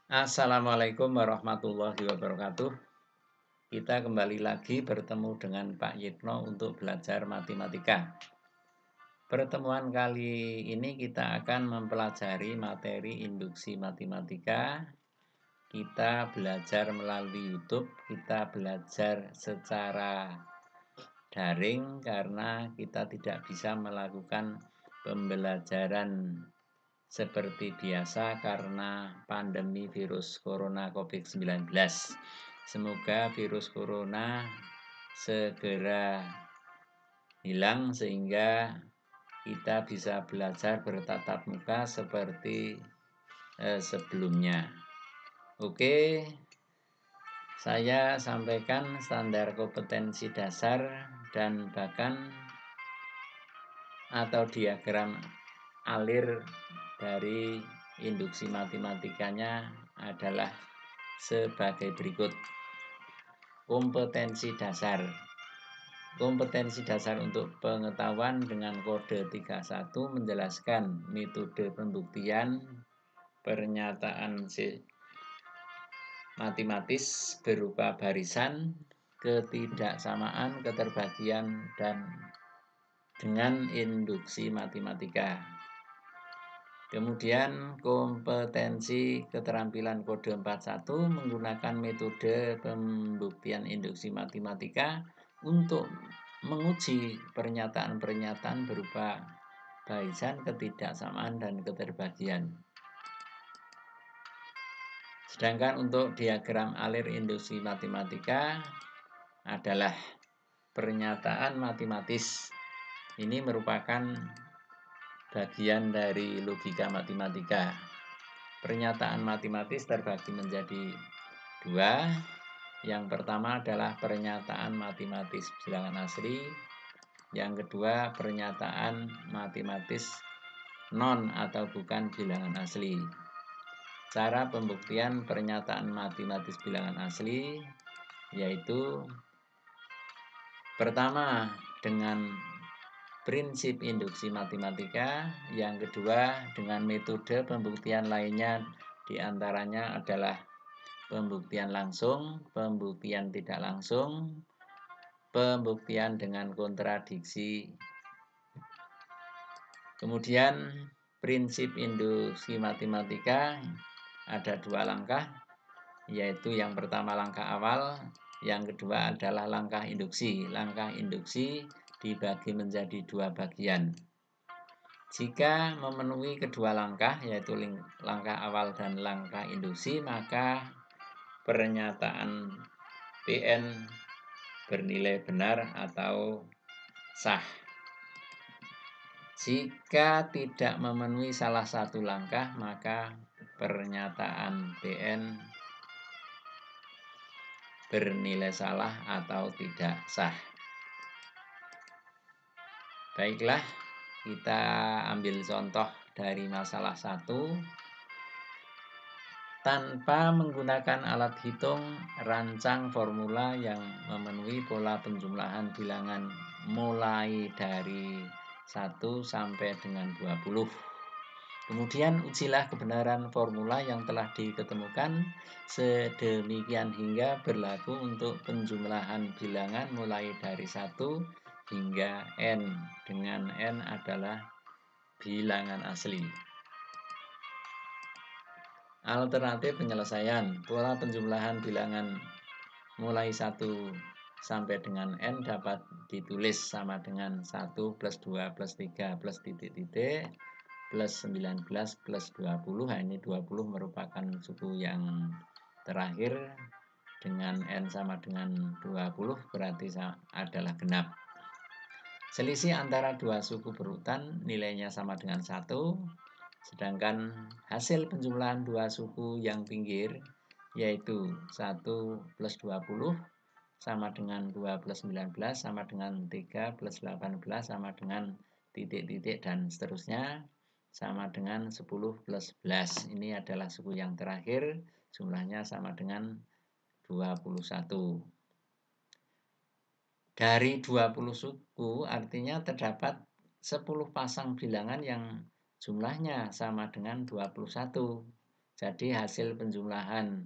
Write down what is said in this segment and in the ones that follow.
Assalamualaikum warahmatullahi wabarakatuh. Kita kembali lagi bertemu dengan Pak Yitno untuk belajar matematika. Pertemuan kali ini kita akan mempelajari materi induksi matematika. Kita belajar melalui YouTube, kita belajar secara daring karena kita tidak bisa melakukan pembelajaran seperti biasa karena pandemi virus corona COVID-19. Semoga virus corona segera hilang sehingga kita bisa belajar bertatap muka seperti sebelumnya. Oke, saya sampaikan standar kompetensi dasar dan bahkan atau diagram alir dari induksi matematikanya adalah sebagai berikut. Kompetensi dasar. Kompetensi dasar untuk pengetahuan dengan kode 31 menjelaskan metode pembuktian pernyataan matematis berupa barisan, ketidaksamaan, keterbagian, dan dengan induksi matematika. Kemudian kompetensi keterampilan kode 41 menggunakan metode pembuktian induksi matematika untuk menguji pernyataan-pernyataan berupa barisan, ketidaksamaan, dan keterbagian. Sedangkan untuk diagram alir induksi matematika adalah pernyataan matematis. Ini merupakan bagian dari logika matematika. Pernyataan matematis terbagi menjadi dua. Yang pertama adalah pernyataan matematis bilangan asli. Yang kedua pernyataan matematis non atau bukan bilangan asli. Cara pembuktian pernyataan matematis bilangan asli yaitu pertama dengan prinsip induksi matematika, yang kedua dengan metode pembuktian lainnya diantaranya adalah pembuktian langsung, pembuktian tidak langsung, pembuktian dengan kontradiksi. Kemudian prinsip induksi matematika ada dua langkah, yaitu yang pertama langkah awal, yang kedua adalah langkah induksi. Langkah induksi dibagi menjadi dua bagian. Jika memenuhi kedua langkah, yaitu langkah awal dan langkah induksi, maka pernyataan PN bernilai benar atau sah. Jika tidak memenuhi salah satu langkah, maka pernyataan PN bernilai salah atau tidak sah. Baiklah, kita ambil contoh dari masalah 1. Tanpa menggunakan alat hitung, rancang formula yang memenuhi pola penjumlahan bilangan mulai dari 1 sampai dengan 20. Kemudian ujilah kebenaran formula yang telah diketemukan sedemikian hingga berlaku untuk penjumlahan bilangan mulai dari 1 hingga N, dengan N adalah bilangan asli. Alternatif penyelesaian. Pola penjumlahan bilangan mulai 1 sampai dengan N dapat ditulis sama dengan 1 plus 2 plus 3 plus titik-titik plus 19 plus 20. Ini 20 merupakan suku yang terakhir, dengan N sama dengan 20 berarti adalah genap. Selisih antara dua suku berurutan nilainya sama dengan 1. Sedangkan hasil penjumlahan dua suku yang pinggir yaitu 1 plus 20 sama dengan 2 plus 19 sama dengan 3 plus 18 sama dengan titik-titik dan seterusnya sama dengan 10 plus 11. Ini adalah suku yang terakhir, jumlahnya sama dengan 21. Dari 20 suku artinya terdapat 10 pasang bilangan yang jumlahnya sama dengan 21. Jadi hasil penjumlahan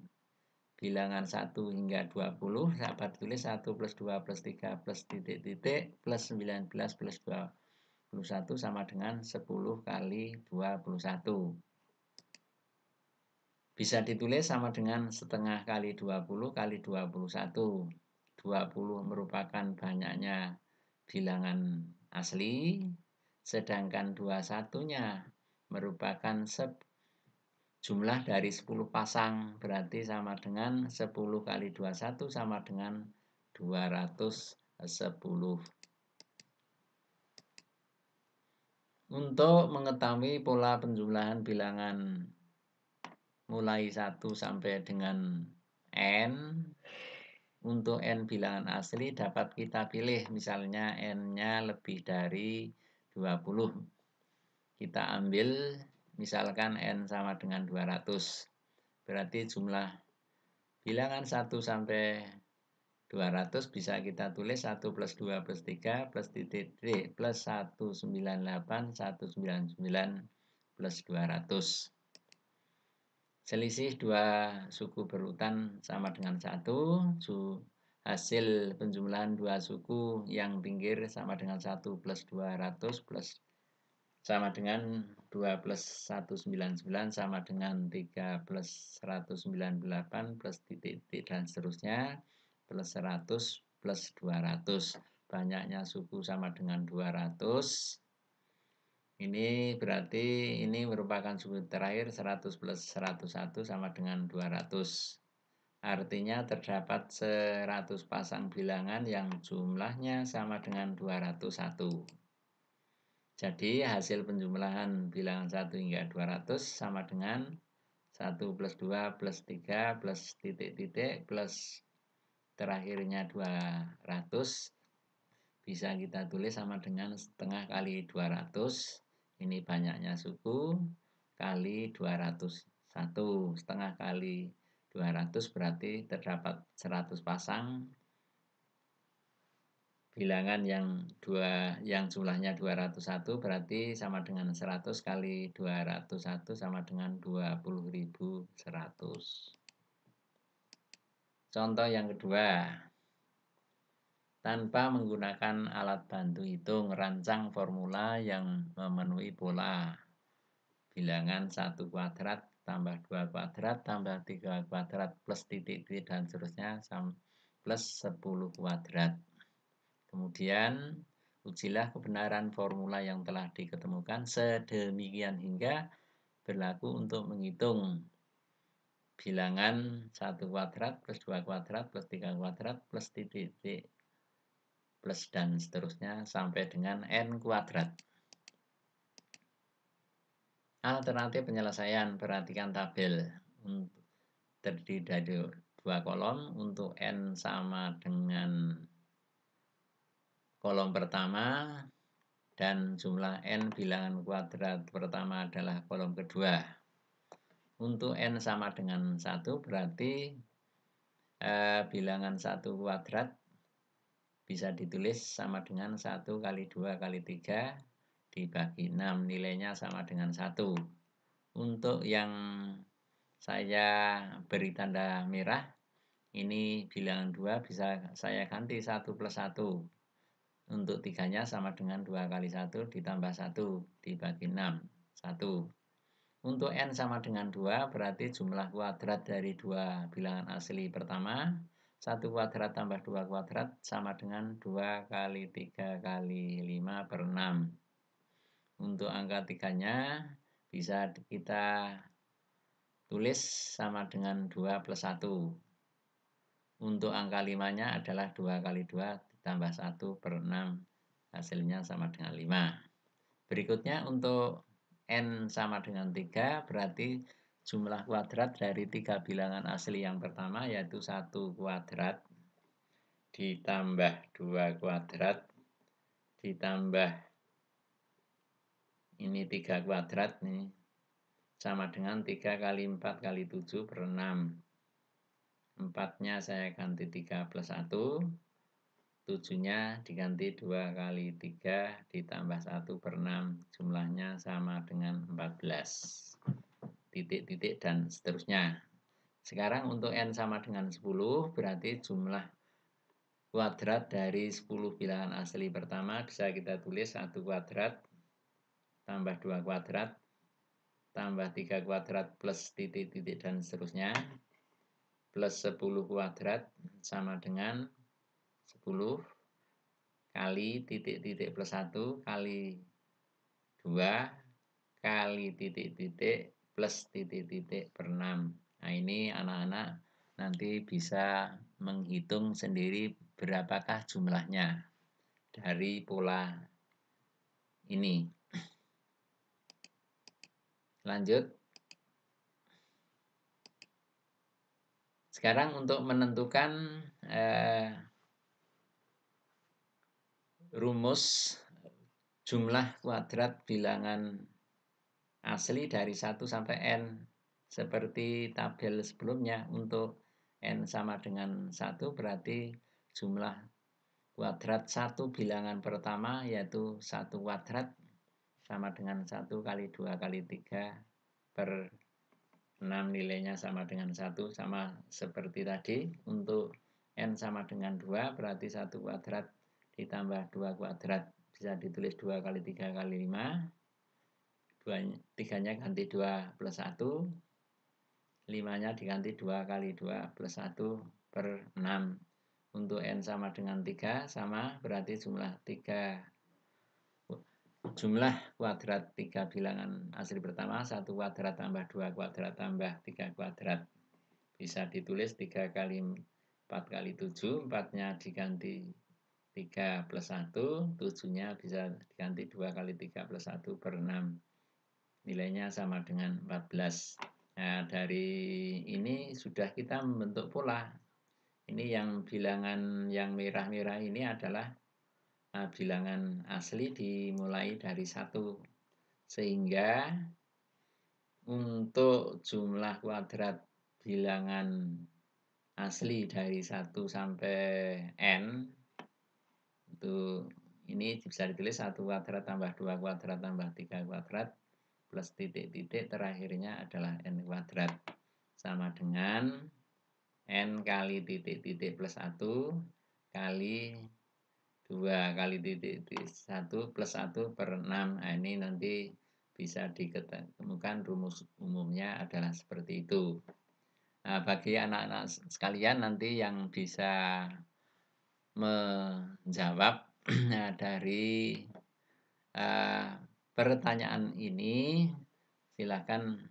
bilangan 1 hingga 20 dapat tulis 1 plus 2 plus 3 plus titik-titik plus 19 plus 21 sama dengan 10 kali 21. Bisa ditulis sama dengan setengah kali 20 kali 21. 20 merupakan banyaknya bilangan asli, sedangkan 21-nya merupakan jumlah dari 10 pasang, berarti sama dengan 10 kali 21 sama dengan 210. Untuk mengetahui pola penjumlahan bilangan mulai 1 sampai dengan N, untuk N bilangan asli dapat kita pilih, misalnya N-nya lebih dari 20. Kita ambil misalkan N sama dengan 200. Berarti jumlah bilangan 1 sampai 200 bisa kita tulis 1 plus 2 plus 3 plus titik plus 198, 199 plus 200. Selisih dua suku berurutan sama dengan 1. Hasil penjumlahan dua suku yang pinggir sama dengan 1 plus 200 plus sama dengan 2 plus 199 sama dengan 3 plus 198 plus titik-titik dan seterusnya plus 100 plus 200. Banyaknya suku sama dengan 200. Ini berarti ini merupakan suku terakhir 100 plus 101 sama dengan 200. Artinya terdapat 100 pasang bilangan yang jumlahnya sama dengan 201. Jadi hasil penjumlahan bilangan 1 hingga 200 sama dengan 1 plus 2 plus 3 plus titik-titik plus terakhirnya 200. Bisa kita tulis sama dengan setengah kali 200. Ini banyaknya suku kali 201. Setengah kali 200 berarti terdapat 100 pasang bilangan yang jumlahnya 201 berarti sama dengan 100 kali 201 sama dengan 20.100. Contoh yang kedua. Tanpa menggunakan alat bantu hitung, rancang formula yang memenuhi pola bilangan 1 kuadrat tambah 2 kuadrat tambah 3 kuadrat plus titik-titik dan seterusnya plus 10 kuadrat. Kemudian ujilah kebenaran formula yang telah diketemukan sedemikian hingga berlaku untuk menghitung bilangan 1 kuadrat plus 2 kuadrat plus 3 kuadrat plus titik-titik plus dan seterusnya sampai dengan N kuadrat. Alternatif penyelesaian, perhatikan tabel. Terdiri dari 2 kolom. Untuk N sama dengan kolom pertama dan jumlah N bilangan kuadrat pertama adalah kolom kedua. Untuk N sama dengan 1 berarti bilangan 1 kuadrat bisa ditulis sama dengan 1 kali 2 kali 3 dibagi 6. Nilainya sama dengan 1. Untuk yang saya beri tanda merah, ini bilangan 2 bisa saya ganti 1 plus 1. Untuk 3-nya sama dengan 2 kali 1 ditambah 1 dibagi 6. 1. Untuk N sama dengan 2 berarti jumlah kuadrat dari dua bilangan asli pertama. 1 kuadrat tambah 2 kuadrat sama dengan 2 kali 3 kali 5 per 6. Untuk angka 3-nya bisa kita tulis sama dengan 2 plus 1. Untuk angka 5-nya adalah 2 kali 2 ditambah 1 per 6. Hasilnya sama dengan 5. Berikutnya untuk N sama dengan 3 berarti jumlah kuadrat dari 3 bilangan asli yang pertama yaitu 1 kuadrat ditambah 2 kuadrat ditambah ini 3 kuadrat nih sama dengan 3 kali 4 kali 7 per 6. 4-nya saya ganti 3 plus 1. 7-nya diganti 2 kali 3 ditambah 1 per 6. Jumlahnya sama dengan 14. titik-titik dan seterusnya. Sekarang untuk N sama dengan 10 berarti jumlah kuadrat dari 10 bilangan asli pertama bisa kita tulis 1 kuadrat tambah 2 kuadrat tambah 3 kuadrat plus titik-titik dan seterusnya plus 10 kuadrat sama dengan 10 kali titik-titik plus 1 kali 2 kali titik-titik plus titik-titik per 6. Nah, ini anak-anak nanti bisa menghitung sendiri berapakah jumlahnya dari pola ini. Lanjut. Sekarang untuk menentukan rumus jumlah kuadrat bilangan asli dari 1 sampai N. Seperti tabel sebelumnya, untuk N sama dengan 1 berarti jumlah kuadrat satu bilangan pertama yaitu 1 kuadrat sama dengan 1 kali 2 kali 3 per 6 nilainya sama dengan 1, sama seperti tadi. Untuk N sama dengan 2 berarti 1 kuadrat ditambah 2 kuadrat bisa ditulis 2 kali 3 kali 5. 3-nya ganti 2 plus 1. 5-nya diganti 2 kali 2 plus 1 per 6. Untuk N sama dengan 3 sama berarti jumlah kuadrat 3 bilangan asli pertama 1 kuadrat tambah 2 kuadrat tambah 3 kuadrat. Bisa ditulis 3 kali 4 kali 7. 4-nya diganti 3 plus 1. 7-nya bisa diganti 2 kali 3 plus 1 per 6. Nilainya sama dengan 14. Nah, dari ini sudah kita membentuk pola. Ini yang bilangan yang merah-merah ini adalah bilangan asli dimulai dari 1. Sehingga untuk jumlah kuadrat bilangan asli dari 1 sampai N itu ini bisa ditulis 1 kuadrat tambah 2 kuadrat tambah 3 kuadrat plus titik-titik terakhirnya adalah N kuadrat sama dengan N kali titik-titik plus 1 kali 2 kali titik-titik 1 plus 1 per 6. Nah, ini nanti bisa ditemukan rumus umumnya adalah seperti itu. Nah, bagi anak-anak sekalian nanti yang bisa menjawab dari pertanyaan ini silakan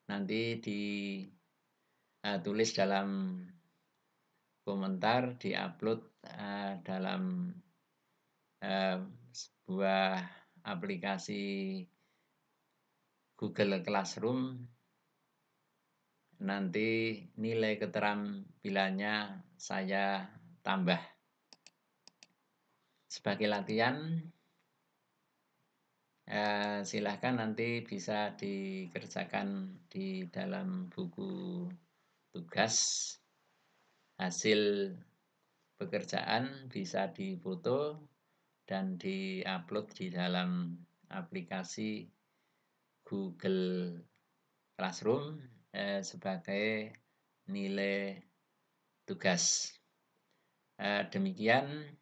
nanti ditulis dalam komentar, diupload dalam sebuah aplikasi Google Classroom. Nanti nilai keterampilannya saya tambah. Sebagai latihan, silahkan nanti bisa dikerjakan di dalam buku tugas. Hasil pekerjaan bisa difoto dan diupload di dalam aplikasi Google Classroom sebagai nilai tugas. Demikian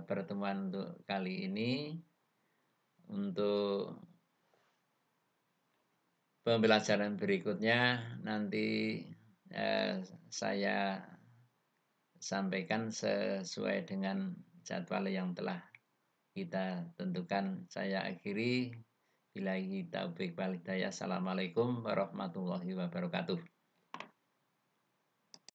pertemuan untuk kali ini. Untuk pembelajaran berikutnya nanti saya sampaikan sesuai dengan jadwal yang telah kita tentukan. Saya akhiri. Billahi taufiq wal hidayah. Assalamualaikum warahmatullahi wabarakatuh.